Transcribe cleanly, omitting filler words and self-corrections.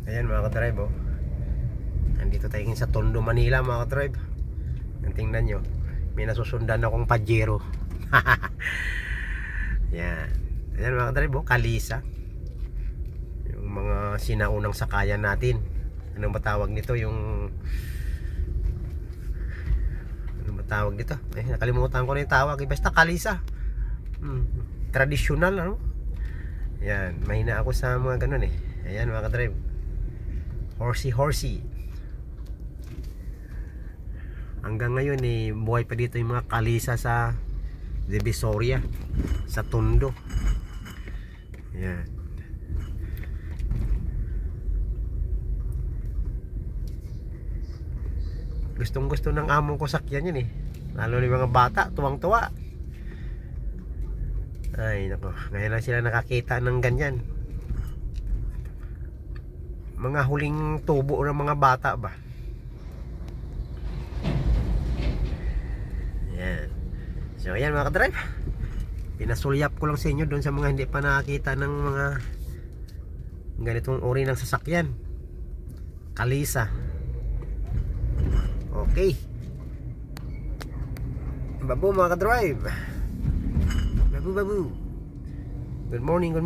Ayan mga ka-drive, oh. Nandito tayo ngayon sa Tondo, Manila mga ka-drive. Tingnan nyo, may nasusundan akong Pajero. Yan. Ayan mga ka-drive, oh, Kalisa. Yung mga sinaunang sakayan natin. Anong matawag nito? Anong matawag nito? Nakalimutan ko na yung tawag. Basta Kalisa. Tradisyonal, ano? Yan, mahina ako sa mga ganun eh. Ayan mga ka-drive, horsey. Hanggang ngayon eh, buhay pa dito yung mga Kalisa sa Divisoria, sa Tondo. Yan. Gustong gusto ng amo ko sakyan yun eh. Lalo yung mga bata, tuwang-tuwa. Ay nako, ngayon lang sila nakakita ng ganyan. Mga huling tubo ng mga bata ba. Yan. So ayan mga ka-drive, pinasulyap ko lang sa inyo doon sa mga hindi pa nakakita ng mga ganitong uri ng sasakyan. Kalisa. Okay. Babu mga ka-drive. Babu. Good morning.